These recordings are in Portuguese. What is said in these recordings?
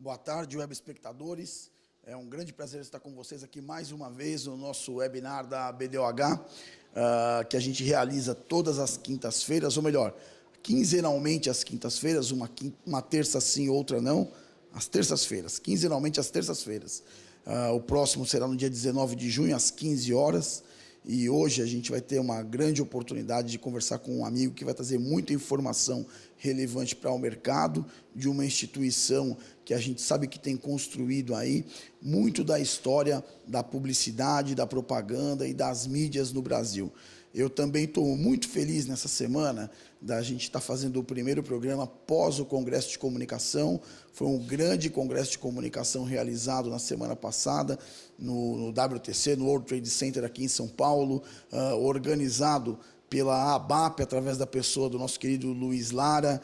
Boa tarde, web espectadores. É um grande prazer estar com vocês aqui mais uma vez no nosso webinar da BDOH, que a gente realiza todas as quintas-feiras, ou melhor, quinzenalmente às quintas-feiras, uma terça sim, outra não, às terças-feiras, quinzenalmente às terças-feiras. O próximo será no dia 19 de junho, às 15 horas, e hoje a gente vai ter uma grande oportunidade de conversar com um amigo que vai trazer muita informação relevante para o mercado, de uma instituição que a gente sabe que tem construído aí muito da história da publicidade, da propaganda e das mídias no Brasil. Eu também estou muito feliz nessa semana da gente estar fazendo o primeiro programa pós o Congresso de Comunicação. Foi um grande congresso de comunicação realizado na semana passada no WTC, no World Trade Center aqui em São Paulo, organizado pela ABAP, através da pessoa do nosso querido Luiz Lara,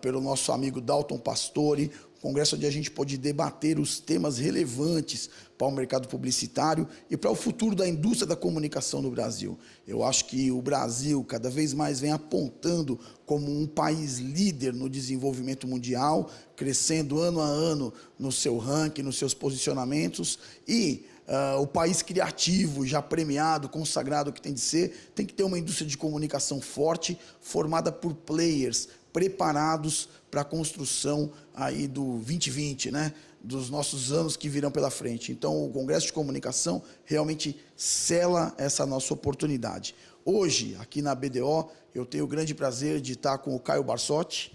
pelo nosso amigo Dalton Pastore, congresso onde a gente pode debater os temas relevantes para o mercado publicitário e para o futuro da indústria da comunicação no Brasil. Eu acho que o Brasil cada vez mais vem apontando como um país líder no desenvolvimento mundial, crescendo ano a ano no seu ranking, nos seus posicionamentos, e o país criativo, já premiado, consagrado que tem de ser, tem que ter uma indústria de comunicação forte, formada por players preparados para a construção aí do 2020, né? Dos nossos anos que virão pela frente. Então, o Congresso de Comunicação realmente sela essa nossa oportunidade. Hoje, aqui na BDO, eu tenho o grande prazer de estar com o Caio Barsotti,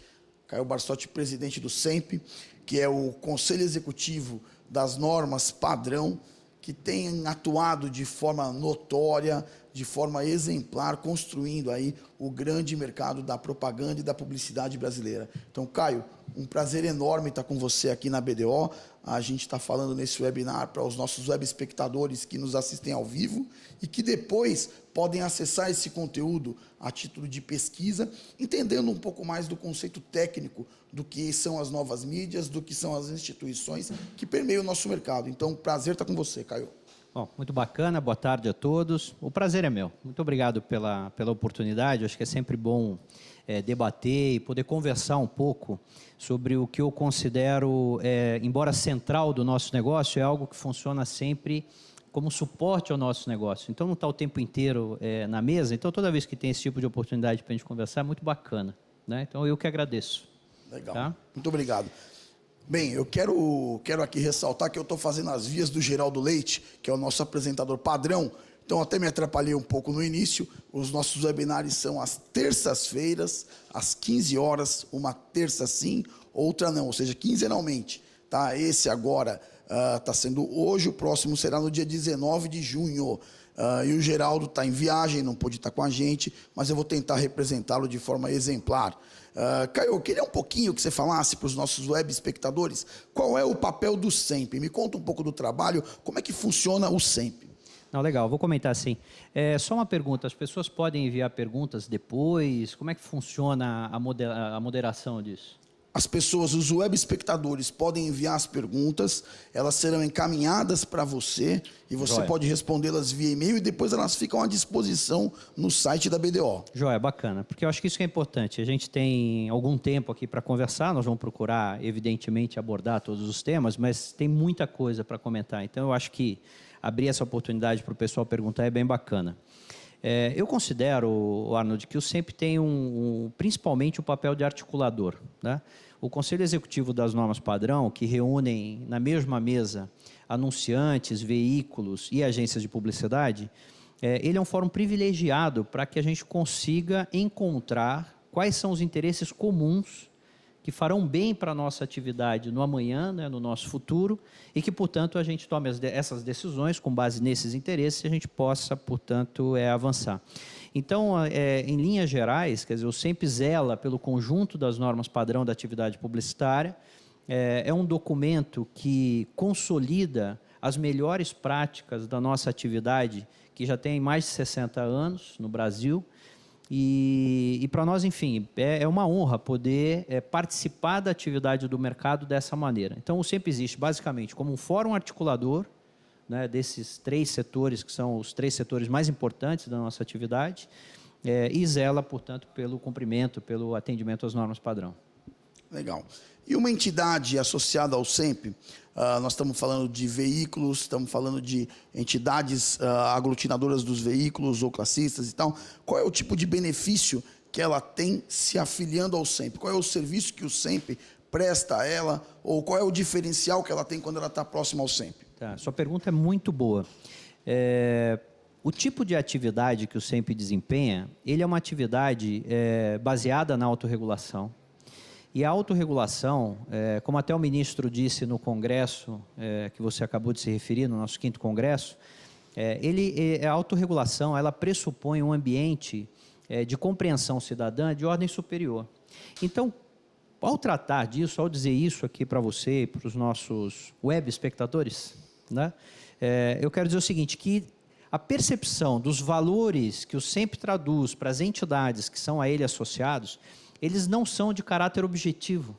presidente do SEMP, que é o Conselho Executivo das Normas Padrão, que tem atuado de forma notória, de forma exemplar, construindo aí o grande mercado da propaganda e da publicidade brasileira. Então, Caio, um prazer enorme estar com você aqui na BDO. A gente está falando nesse webinar para os nossos web espectadores que nos assistem ao vivo e que depois podem acessar esse conteúdo a título de pesquisa, entendendo um pouco mais do conceito técnico do que são as novas mídias, do que são as instituições que permeiam o nosso mercado. Então, prazer estar com você, Caio. Bom, muito bacana, boa tarde a todos. O prazer é meu. Muito obrigado pela oportunidade. Acho que é sempre bom debater e poder conversar um pouco sobre o que eu considero, embora central do nosso negócio, é algo que funciona sempre como suporte ao nosso negócio. Então, não está o tempo inteiro na mesa. Então, toda vez que tem esse tipo de oportunidade para a gente conversar, é muito bacana, né? Então, eu que agradeço. Legal, tá? Muito obrigado. Bem, eu quero aqui ressaltar que eu estou fazendo as vias do Geraldo Leite, que é o nosso apresentador padrão, então até me atrapalhei um pouco no início. Os nossos webinários são às terças-feiras, às 15 horas, uma terça sim, outra não, ou seja, quinzenalmente. Tá? Esse agora está sendo hoje, o próximo será no dia 19 de junho. E o Geraldo está em viagem, não pôde estar com a gente, mas eu vou tentar representá-lo de forma exemplar. Caio, eu queria um pouquinho que você falasse para os nossos web espectadores qual é o papel do SEMP. Me conta um pouco do trabalho, como é que funciona o SEMP. Não, legal, vou comentar assim. Só uma pergunta, as pessoas podem enviar perguntas depois? Como é que funciona a moderação disso? As pessoas, os web espectadores, podem enviar as perguntas, elas serão encaminhadas para você e você Joia. pode respondê-las via e-mail e depois elas ficam à disposição no site da BDO. Joia, bacana, porque eu acho que isso que é importante. A gente tem algum tempo aqui para conversar, nós vamos procurar, evidentemente, abordar todos os temas, mas tem muita coisa para comentar. Então, eu acho que abrir essa oportunidade para o pessoal perguntar é bem bacana. Eu considero, Arnold, que o SEMP tem principalmente o papel de articulador, né? O Conselho Executivo das Normas Padrão, que reúnem na mesma mesa anunciantes, veículos e agências de publicidade, ele é um fórum privilegiado para que a gente consiga encontrar quais são os interesses comuns que farão bem para a nossa atividade no amanhã, né, no nosso futuro, e que, portanto, a gente tome essas decisões com base nesses interesses e a gente possa, portanto, avançar. Então, em linhas gerais, quer dizer, o SEMP zela pelo conjunto das normas padrão da atividade publicitária, é um documento que consolida as melhores práticas da nossa atividade, que já tem mais de 60 anos no Brasil. E para nós, enfim, é uma honra poder participar da atividade do mercado dessa maneira. Então, o SEMP existe basicamente como um fórum articulador, né, desses três setores, que são os três setores mais importantes da nossa atividade, e zela, portanto, pelo cumprimento, pelo atendimento às normas padrão. Legal. E uma entidade associada ao SEMP, nós estamos falando de veículos, estamos falando de entidades aglutinadoras dos veículos ou classistas e tal. Qual é o tipo de benefício que ela tem se afiliando ao SEMP? Qual é o serviço que o SEMP presta a ela? Ou qual é o diferencial que ela tem quando ela está próxima ao SEMP? Tá, sua pergunta é muito boa. O tipo de atividade que o SEMP desempenha, ele é uma atividade baseada na autorregulação. E a autorregulação, como até o ministro disse no congresso, que você acabou de se referir, no nosso 5º congresso, a autorregulação ela pressupõe um ambiente de compreensão cidadã de ordem superior. Então, ao tratar disso, ao dizer isso aqui para você e para os nossos web espectadores, né, eu quero dizer o seguinte, que a percepção dos valores que o SEMP traduz para as entidades que são a ele associados, eles não são de caráter objetivo.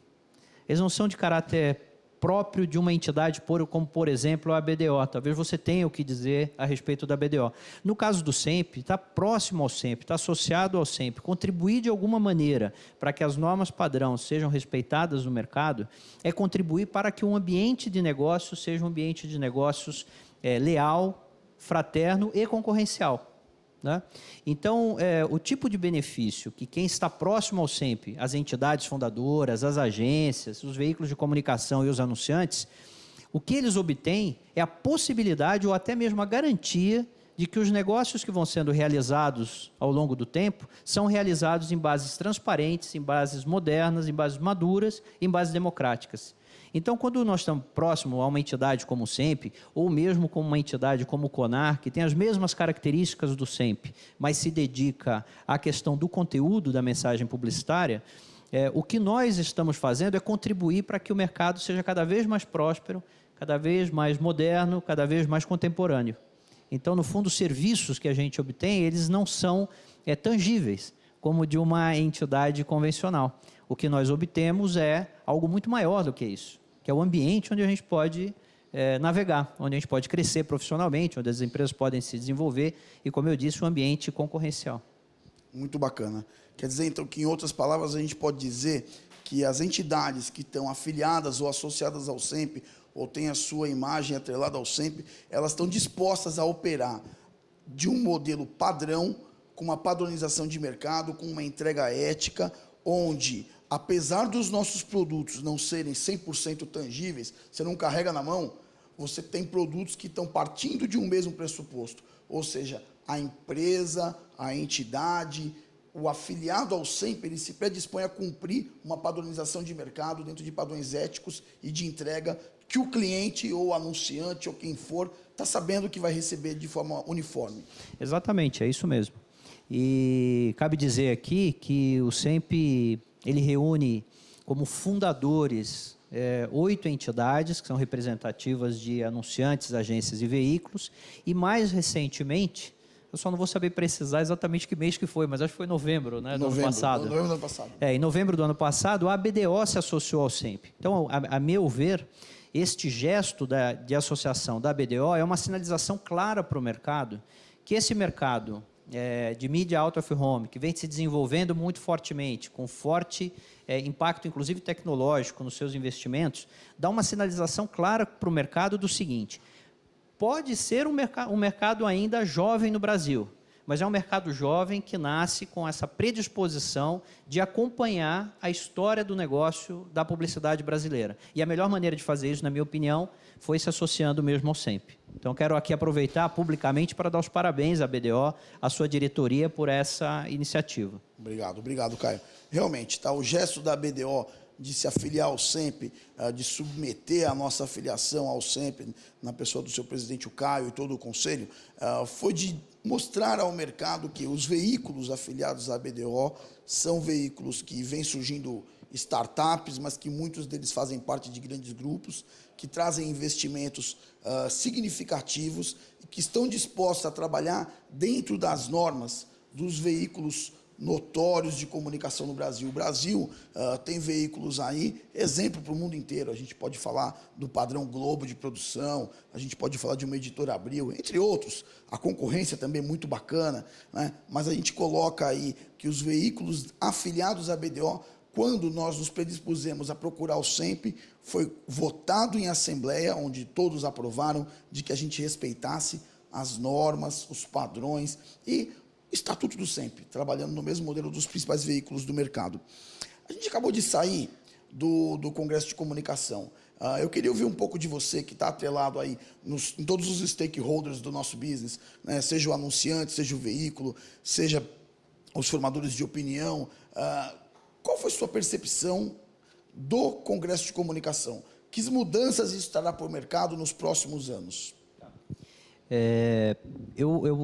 Eles não são de caráter próprio de uma entidade, como, por exemplo, a BDO. Talvez você tenha o que dizer a respeito da BDO. No caso do SEMP, está próximo ao SEMP, está associado ao SEMP, contribuir de alguma maneira para que as normas padrão sejam respeitadas no mercado, é contribuir para que o ambiente de negócios seja um ambiente de negócios leal, fraterno e concorrencial. Né? Então, o tipo de benefício que quem está próximo ao SEMP, as entidades fundadoras, as agências, os veículos de comunicação e os anunciantes, o que eles obtêm é a possibilidade ou até mesmo a garantia de que os negócios que vão sendo realizados ao longo do tempo são realizados em bases transparentes, em bases modernas, em bases maduras, em bases democráticas. Então, quando nós estamos próximos a uma entidade como o SEMP, ou mesmo como uma entidade como o CONAR, que tem as mesmas características do SEMP, mas se dedica à questão do conteúdo da mensagem publicitária, o que nós estamos fazendo é contribuir para que o mercado seja cada vez mais próspero, cada vez mais moderno, cada vez mais contemporâneo. Então, no fundo, os serviços que a gente obtém, eles não são tangíveis, como de uma entidade convencional. O que nós obtemos é algo muito maior do que isso, que é o ambiente onde a gente pode navegar, onde a gente pode crescer profissionalmente, onde as empresas podem se desenvolver e, como eu disse, um ambiente concorrencial. Muito bacana. Quer dizer, então, que em outras palavras a gente pode dizer que as entidades que estão afiliadas ou associadas ao SEMP, ou têm a sua imagem atrelada ao SEMP, elas estão dispostas a operar de um modelo padrão, com uma padronização de mercado, com uma entrega ética, onde, apesar dos nossos produtos não serem 100% tangíveis, você não carrega na mão, você tem produtos que estão partindo de um mesmo pressuposto, ou seja, a empresa, a entidade, o afiliado ao SEMP, ele se predispõe a cumprir uma padronização de mercado dentro de padrões éticos e de entrega que o cliente ou o anunciante ou quem for está sabendo que vai receber de forma uniforme. Exatamente, é isso mesmo. E cabe dizer aqui que o SEMP ele reúne como fundadores 8 entidades que são representativas de anunciantes, agências e veículos, e mais recentemente, eu só não vou saber precisar exatamente que mês que foi, mas acho que foi novembro, né, do ano passado. Novembro do ano passado. Em novembro do ano passado, a BDO se associou ao SEMP. Então, a meu ver, este gesto de associação da BDO é uma sinalização clara para o mercado, que esse mercado de mídia out of home, que vem se desenvolvendo muito fortemente, com forte impacto, inclusive tecnológico, nos seus investimentos, dá uma sinalização clara para o mercado do seguinte: pode ser um mercado ainda jovem no Brasil, mas é um mercado jovem que nasce com essa predisposição de acompanhar a história do negócio da publicidade brasileira. E a melhor maneira de fazer isso, na minha opinião, foi se associando mesmo ao SEMP. Então, quero aqui aproveitar publicamente para dar os parabéns à BDO, à sua diretoria, por essa iniciativa. Obrigado, Caio. Realmente, tá, o gesto da BDO de se afiliar ao SEMP, de submeter a nossa afiliação ao SEMP, na pessoa do seu presidente, o Caio, e todo o conselho, foi de mostrar ao mercado que os veículos afiliados à BDO são veículos que vêm surgindo startups, mas que muitos deles fazem parte de grandes grupos, que trazem investimentos significativos e que estão dispostos a trabalhar dentro das normas dos veículos notórios de comunicação no Brasil. O Brasil tem veículos aí, exemplo para o mundo inteiro. A gente pode falar do padrão Globo de produção, a gente pode falar de uma editora Abril, entre outros. A concorrência também é muito bacana, né? Mas a gente coloca aí que os veículos afiliados à BDO quando nós nos predispusemos a procurar o SEMP, foi votado em assembleia, onde todos aprovaram de que a gente respeitasse as normas, os padrões e estatuto do SEMP, trabalhando no mesmo modelo dos principais veículos do mercado. A gente acabou de sair do Congresso de Comunicação. Eu queria ouvir um pouco de você, que está atrelado aí em todos os stakeholders do nosso business, né? Seja o anunciante, seja o veículo, seja os formadores de opinião. Qual foi sua percepção do Congresso de Comunicação? Que mudanças isso trará para o mercado nos próximos anos?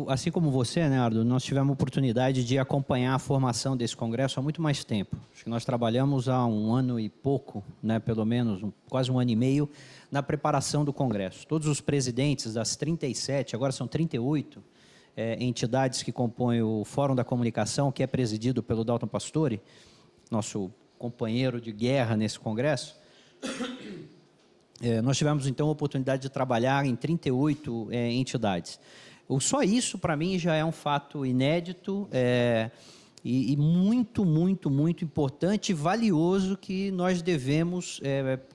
Assim como você, né, Ardo, nós tivemos a oportunidade de acompanhar a formação desse congresso há muito mais tempo. Acho que nós trabalhamos há um ano e pouco, né, pelo menos quase um ano e meio, na preparação do congresso. Todos os presidentes das 37, agora são 38, entidades que compõem o Fórum da Comunicação, que é presidido pelo Dalton Pastore, nosso companheiro de guerra nesse congresso. Nós tivemos, então, a oportunidade de trabalhar em 38 entidades. Só isso, para mim, já é um fato inédito e muito, muito, muito importante e valioso que nós devemos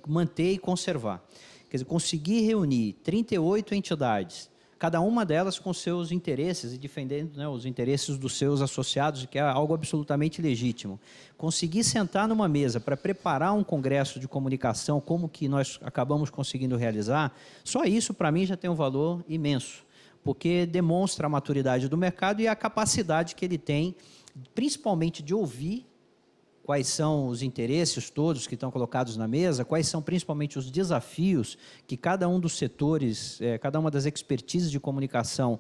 manter e conservar. Quer dizer, conseguir reunir 38 entidades, cada uma delas com seus interesses e defendendo, né, os interesses dos seus associados, que é algo absolutamente legítimo. Conseguir sentar numa mesa para preparar um congresso de comunicação como que nós acabamos conseguindo realizar, só isso para mim já tem um valor imenso, porque demonstra a maturidade do mercado e a capacidade que ele tem, principalmente de ouvir quais são os interesses todos que estão colocados na mesa, quais são principalmente os desafios que cada um dos setores, cada uma das expertises de comunicação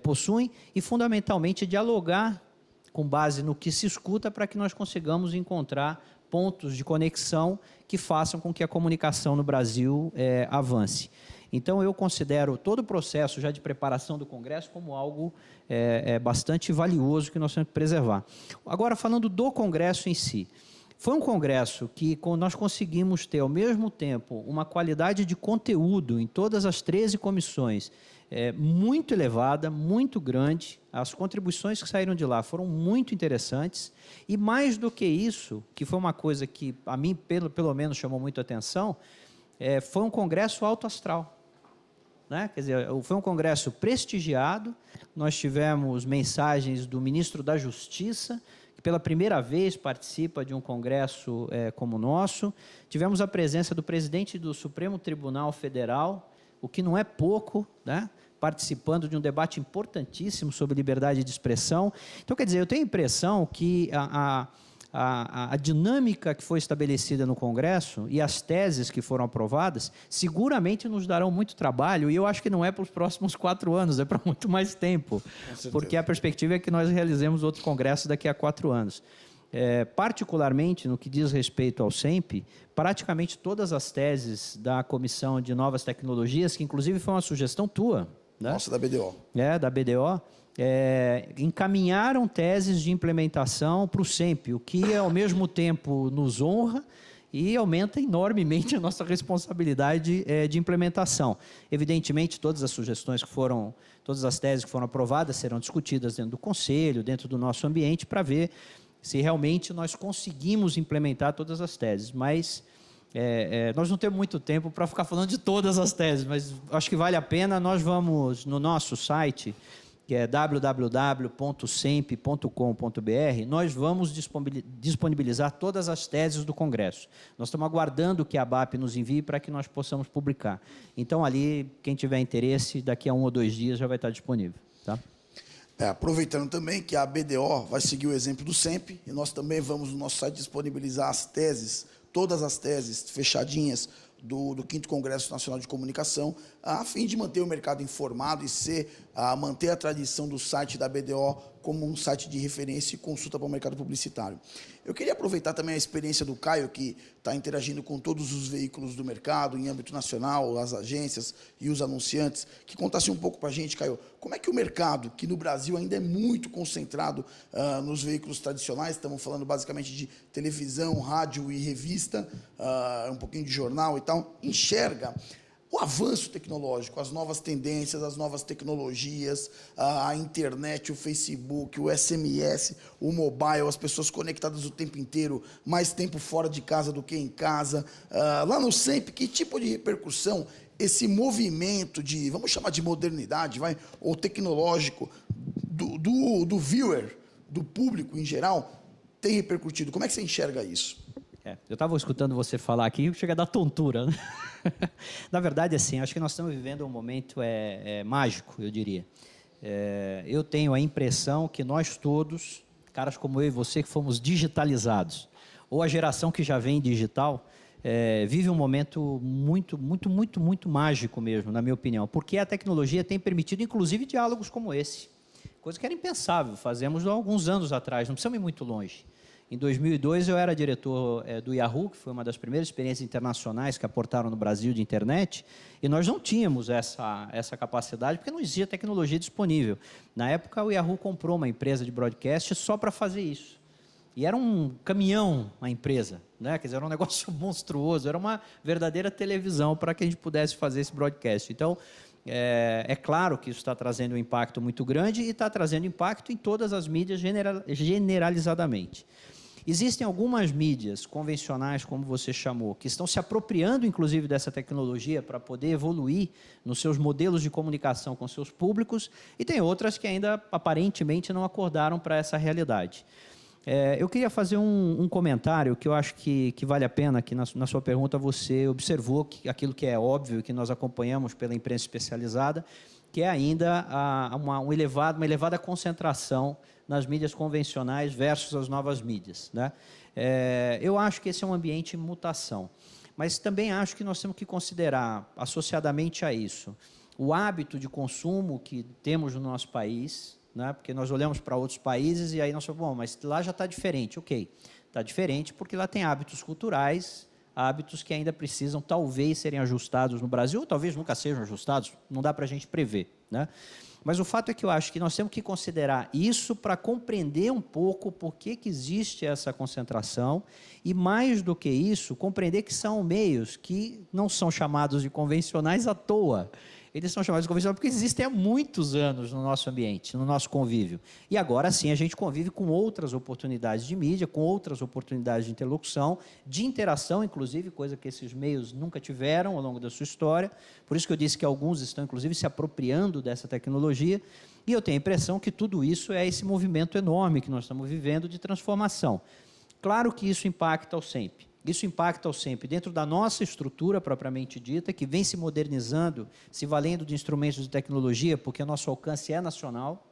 possuem e, fundamentalmente, dialogar com base no que se escuta para que nós consigamos encontrar pontos de conexão que façam com que a comunicação no Brasil avance. Então, eu considero todo o processo já de preparação do Congresso como algo bastante valioso que nós temos que preservar. Agora, falando do Congresso em si, foi um congresso que nós conseguimos ter, ao mesmo tempo, uma qualidade de conteúdo em todas as 13 comissões muito elevada, muito grande. As contribuições que saíram de lá foram muito interessantes. E, mais do que isso, que foi uma coisa que, a mim, pelo menos, chamou muito a atenção, foi um congresso alto astral. Né? Quer dizer, foi um congresso prestigiado, nós tivemos mensagens do ministro da Justiça, que pela primeira vez participa de um congresso como o nosso, tivemos a presença do presidente do Supremo Tribunal Federal, o que não é pouco, né? Participando de um debate importantíssimo sobre liberdade de expressão. Então, quer dizer, eu tenho a impressão que a dinâmica que foi estabelecida no Congresso e as teses que foram aprovadas seguramente nos darão muito trabalho, e eu acho que não é para os próximos 4 anos, é para muito mais tempo, porque a perspectiva é que nós realizemos outro Congresso daqui a 4 anos. Particularmente no que diz respeito ao SEMP, praticamente todas as teses da Comissão de Novas Tecnologias, que inclusive foi uma sugestão tua, né? Nossa, da BDO. Da BDO, encaminharam teses de implementação para o SEMP, o que ao mesmo tempo nos honra e aumenta enormemente a nossa responsabilidade de implementação. Evidentemente, todas as sugestões todas as teses que foram aprovadas serão discutidas dentro do Conselho, dentro do nosso ambiente, para ver se realmente nós conseguimos implementar todas as teses. Mas nós não temos muito tempo para ficar falando de todas as teses, mas acho que vale a pena. Nós vamos no nosso site, que é www.semp.com.br, nós vamos disponibilizar todas as teses do Congresso. Nós estamos aguardando que a ABAP nos envie para que nós possamos publicar. Então, ali, quem tiver interesse, daqui a 1 ou 2 dias já vai estar disponível. Tá? Aproveitando também que a BDO vai seguir o exemplo do SEMP, e nós também vamos no nosso site disponibilizar as teses, todas as teses fechadinhas do 5º Congresso Nacional de Comunicação, a fim de manter o mercado informado e manter a tradição do site da BDO como um site de referência e consulta para o mercado publicitário. Eu queria aproveitar também a experiência do Caio, que está interagindo com todos os veículos do mercado, em âmbito nacional, as agências e os anunciantes, que contasse um pouco para a gente, Caio, como é que o mercado, que no Brasil ainda é muito concentrado nos veículos tradicionais, estamos falando basicamente de televisão, rádio e revista, um pouquinho de jornal e tal, enxerga o avanço tecnológico, as novas tendências, as novas tecnologias, a internet, o Facebook, o SMS, o mobile, as pessoas conectadas o tempo inteiro, mais tempo fora de casa do que em casa. Lá no SEMP, que tipo de repercussão esse movimento de, vamos chamar de modernidade, ou tecnológico, do viewer, do público em geral, tem repercutido? Como é que você enxerga isso? Eu estava escutando você falar aqui e chega a dar tontura, né? Na verdade, assim, acho que nós estamos vivendo um momento mágico, eu diria. Eu tenho a impressão que nós todos, caras como eu e você, que fomos digitalizados, ou a geração que já vem digital, vive um momento muito mágico mesmo, na minha opinião, porque a tecnologia tem permitido, inclusive, diálogos como esse, coisa que era impensável, fazemos há alguns anos atrás, não precisamos ir muito longe. Em 2002, eu era diretor do Yahoo, que foi uma das primeiras experiências internacionais que aportaram no Brasil de internet, e nós não tínhamos essa capacidade, porque não existia tecnologia disponível. Na época, o Yahoo comprou uma empresa de broadcast só para fazer isso. E era um caminhão a empresa, né? Quer dizer, era um negócio monstruoso, era uma verdadeira televisão para que a gente pudesse fazer esse broadcast. Então, é claro que isso está trazendo um impacto muito grande e está trazendo impacto em todas as mídias generalizadamente. Existem algumas mídias convencionais, como você chamou, que estão se apropriando, inclusive, dessa tecnologia para poder evoluir nos seus modelos de comunicação com seus públicos, e tem outras que ainda, aparentemente, não acordaram para essa realidade. Eu queria fazer um comentário que eu acho que vale a pena, que na sua pergunta você observou aquilo que é óbvio, que nós acompanhamos pela imprensa especializada, que é ainda uma elevada concentração nas mídias convencionais versus as novas mídias, né? Eu acho que esse é um ambiente em mutação, mas também acho que nós temos que considerar, associadamente a isso, o hábito de consumo que temos no nosso país, né? Porque nós olhamos para outros países e aí nós falamos, bom, mas lá já está diferente. Ok, está diferente porque lá tem hábitos culturais, hábitos que ainda precisam talvez serem ajustados no Brasil, ou talvez nunca sejam ajustados, não dá para a gente prever, né? Mas o fato é que eu acho que nós temos que considerar isso para compreender um pouco por que existe essa concentração e, mais do que isso, compreender que são meios que não são chamados de convencionais à toa. Eles são chamados de convencionais porque existem há muitos anos no nosso ambiente, no nosso convívio. E agora sim a gente convive com outras oportunidades de mídia, com outras oportunidades de interlocução, de interação, inclusive, coisa que esses meios nunca tiveram ao longo da sua história. Por isso que eu disse que alguns estão, inclusive, se apropriando dessa tecnologia. E eu tenho a impressão que tudo isso é esse movimento enorme que nós estamos vivendo de transformação. Claro que isso impacta o SEMP. Isso impacta o SEMP dentro da nossa estrutura propriamente dita, que vem se modernizando, se valendo de instrumentos de tecnologia, porque o nosso alcance é nacional.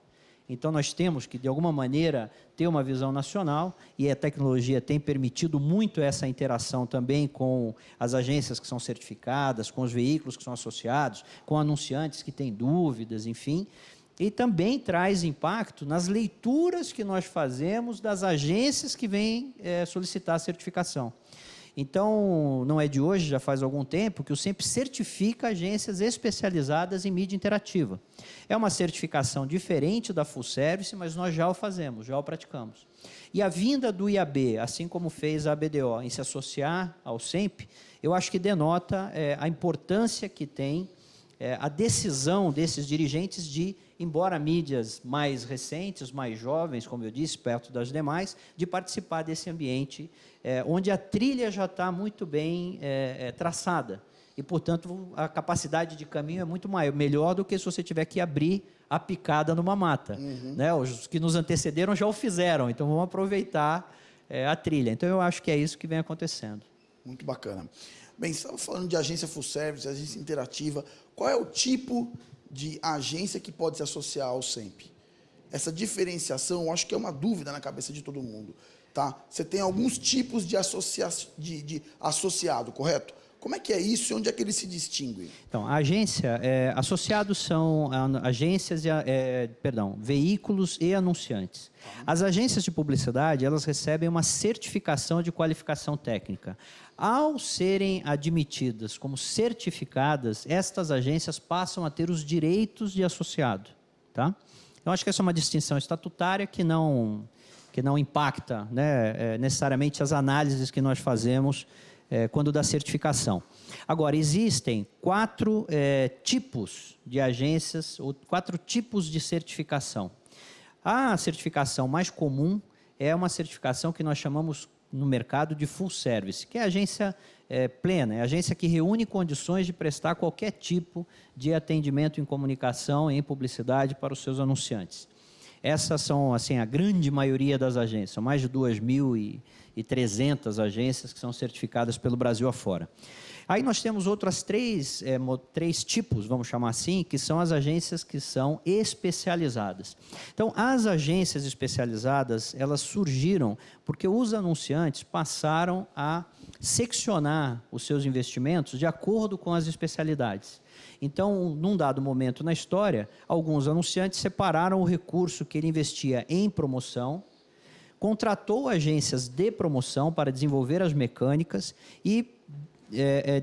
Então, nós temos que, de alguma maneira, ter uma visão nacional, e a tecnologia tem permitido muito essa interação também com as agências que são certificadas, com os veículos que são associados, com anunciantes que têm dúvidas, enfim. E também traz impacto nas leituras que nós fazemos das agências que vêm solicitar a certificação. Então, não é de hoje, já faz algum tempo, que o SEMP certifica agências especializadas em mídia interativa. É uma certificação diferente da Full Service, mas nós já o fazemos, já o praticamos. E a vinda do IAB, assim como fez a BDO, em se associar ao SEMP, eu acho que denota a importância que tem a decisão desses dirigentes de, embora mídias mais recentes, mais jovens, como eu disse, perto das demais, de participar desse ambiente onde a trilha já está muito bem traçada. E, portanto, a capacidade de caminho é muito melhor do que se você tiver que abrir a picada numa mata. Uhum. Né? Os que nos antecederam já o fizeram, então vamos aproveitar a trilha. Então, eu acho que é isso que vem acontecendo. Muito bacana. Bem, você estava falando de agência full service, agência interativa. Qual é o tipo de agência que pode se associar ao SEMP? Essa diferenciação, eu acho que é uma dúvida na cabeça de todo mundo. Tá? Você tem alguns tipos de associado, correto? Como é que é isso e onde é que eles se distinguem? Então, a agência, associados são agências, veículos e anunciantes. As agências de publicidade, elas recebem uma certificação de qualificação técnica. Ao serem admitidas como certificadas, estas agências passam a ter os direitos de associado. Tá? Eu acho que essa é uma distinção estatutária que não impacta, né, necessariamente as análises que nós fazemos quando dá certificação. Agora, existem 4 tipos de agências, ou 4 tipos de certificação. A certificação mais comum é uma certificação que nós chamamos no mercado de full service, que é a agência plena, é a agência que reúne condições de prestar qualquer tipo de atendimento em comunicação, em publicidade para os seus anunciantes. Essas são, assim, a grande maioria das agências, são mais de 2.300 agências que são certificadas pelo Brasil afora. Aí nós temos outras 3 tipos, vamos chamar assim, que são as agências que são especializadas. Então, as agências especializadas, elas surgiram porque os anunciantes passaram a seccionar os seus investimentos de acordo com as especialidades. Então, num dado momento na história, alguns anunciantes separaram o recurso que ele investia em promoção, contratou agências de promoção para desenvolver as mecânicas e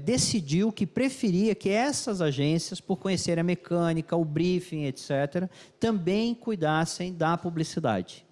decidiu que preferia que essas agências, por conhecerem a mecânica, o briefing, etc., também cuidassem da publicidade.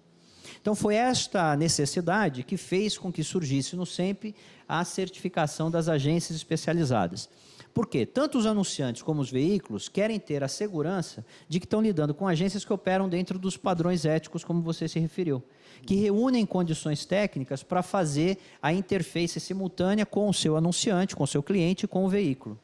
Então, foi esta necessidade que fez com que surgisse no SEMP a certificação das agências especializadas. Por quê? Tanto os anunciantes como os veículos querem ter a segurança de que estão lidando com agências que operam dentro dos padrões éticos, como você se referiu, que reúnem condições técnicas para fazer a interface simultânea com o seu anunciante, com o seu cliente e com o veículo.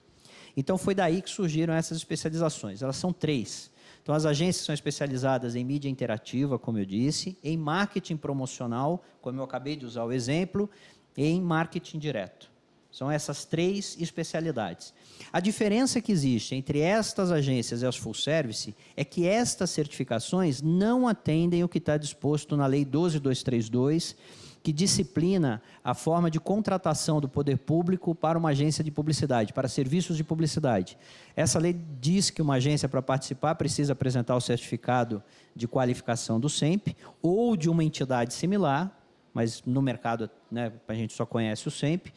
Então, foi daí que surgiram essas especializações. Elas são 3. Então, as agências são especializadas em mídia interativa, como eu disse, em marketing promocional, como eu acabei de usar o exemplo, e em marketing direto. São essas 3 especialidades. A diferença que existe entre estas agências e as full service é que estas certificações não atendem o que está disposto na Lei 12.232, que disciplina a forma de contratação do poder público para uma agência de publicidade, para serviços de publicidade. Essa lei diz que uma agência, para participar, precisa apresentar o certificado de qualificação do SEMP ou de uma entidade similar, mas no mercado, né, a gente só conhece o SEMP.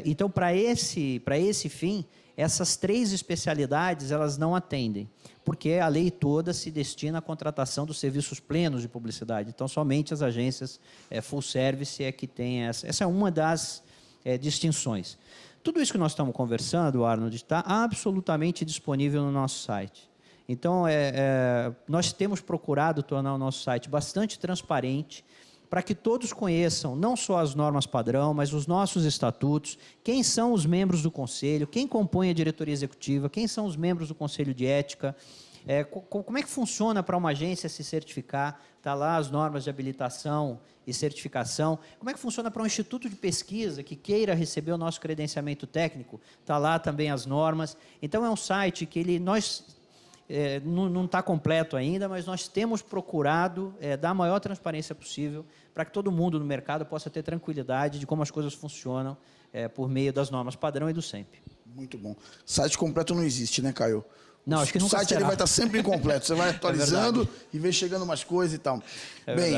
Então, para esse fim, essas 3 especialidades elas não atendem, porque a lei toda se destina à contratação dos serviços plenos de publicidade. Então, somente as agências full service é que tem essa. Essa é uma das distinções. Tudo isso que nós estamos conversando, Arnold, está absolutamente disponível no nosso site. Então, nós temos procurado tornar o nosso site bastante transparente, para que todos conheçam não só as normas padrão, mas os nossos estatutos, quem são os membros do conselho, quem compõe a diretoria executiva, quem são os membros do conselho de ética, como é que funciona para uma agência se certificar, está lá as normas de habilitação e certificação, como é que funciona para um instituto de pesquisa que queira receber o nosso credenciamento técnico, está lá também as normas. Então, é um site que não está completo ainda, mas nós temos procurado dar a maior transparência possível para que todo mundo no mercado possa ter tranquilidade de como as coisas funcionam por meio das normas padrão e do SEMP. Muito bom. Site completo não existe, né, Caio? Não, acho que nunca será. O site ele vai estar sempre incompleto. Você vai atualizando e vem chegando mais coisas e tal. Bem,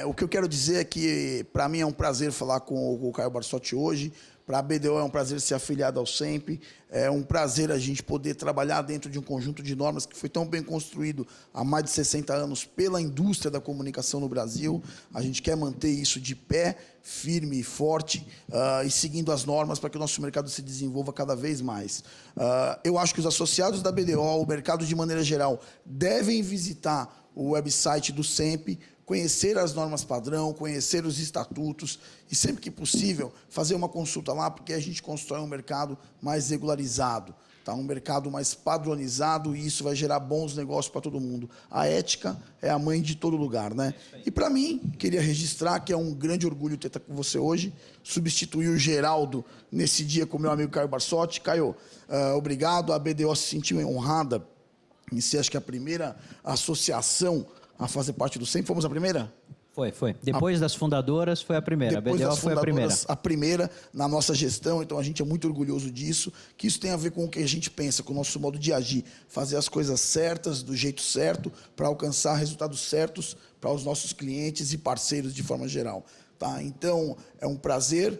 o que eu quero dizer é que, para mim, é um prazer falar com o Caio Barsotti hoje. Para a BDO é um prazer ser afiliado ao SEMP, é um prazer a gente poder trabalhar dentro de um conjunto de normas que foi tão bem construído há mais de 60 anos pela indústria da comunicação no Brasil. A gente quer manter isso de pé, firme e forte, e seguindo as normas para que o nosso mercado se desenvolva cada vez mais. Eu acho que os associados da BDO, o mercado de maneira geral, devem visitar o website do SEMP, conhecer as normas padrão, conhecer os estatutos e, sempre que possível, fazer uma consulta lá, porque a gente constrói um mercado mais regularizado, tá? Um mercado mais padronizado, e isso vai gerar bons negócios para todo mundo. A ética é a mãe de todo lugar, né? E, para mim, queria registrar que é um grande orgulho ter com você hoje, substituir o Geraldo nesse dia com o meu amigo Caio Barsotti. Caio, obrigado. A BDO se sentiu honrada em ser, acho que, a primeira associação a fazer parte do SEMP. Fomos a primeira? Foi. Depois das fundadoras, foi a primeira. Depois a BDO foi a primeira. A primeira na nossa gestão, então a gente é muito orgulhoso disso, que isso tem a ver com o que a gente pensa, com o nosso modo de agir, fazer as coisas certas, do jeito certo, para alcançar resultados certos para os nossos clientes e parceiros de forma geral. Tá? Então, é um prazer.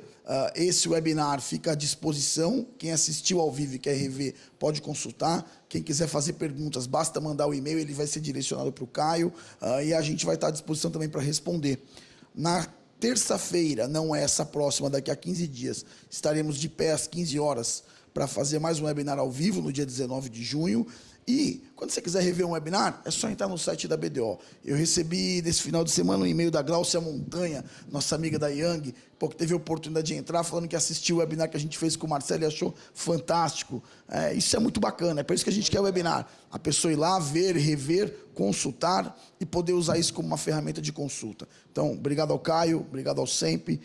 Esse webinar fica à disposição. Quem assistiu ao vivo e quer rever, pode consultar. Quem quiser fazer perguntas, basta mandar o e-mail, ele vai ser direcionado para o Caio, e a gente vai estar à disposição também para responder. Na terça-feira, não é essa próxima, daqui a 15 dias, estaremos de pé às 15 horas para fazer mais um webinar ao vivo no dia 19 de junho. E, quando você quiser rever um webinar, é só entrar no site da BDO. Eu recebi, nesse final de semana, um e-mail da Glaucia Montanha, nossa amiga da Yang, porque teve a oportunidade de entrar, falando que assistiu o webinar que a gente fez com o Marcelo e achou fantástico. Isso é muito bacana, é por isso que a gente quer o webinar. A pessoa ir lá, ver, rever, consultar e poder usar isso como uma ferramenta de consulta. Então, obrigado ao Caio, obrigado ao SEMP.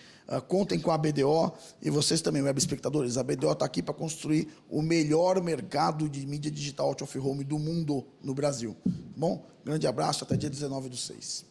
Contem com a BDO e vocês também, web espectadores. A BDO está aqui para construir o melhor mercado de mídia digital out of home do mundo no Brasil. Bom, grande abraço, até dia 19/6.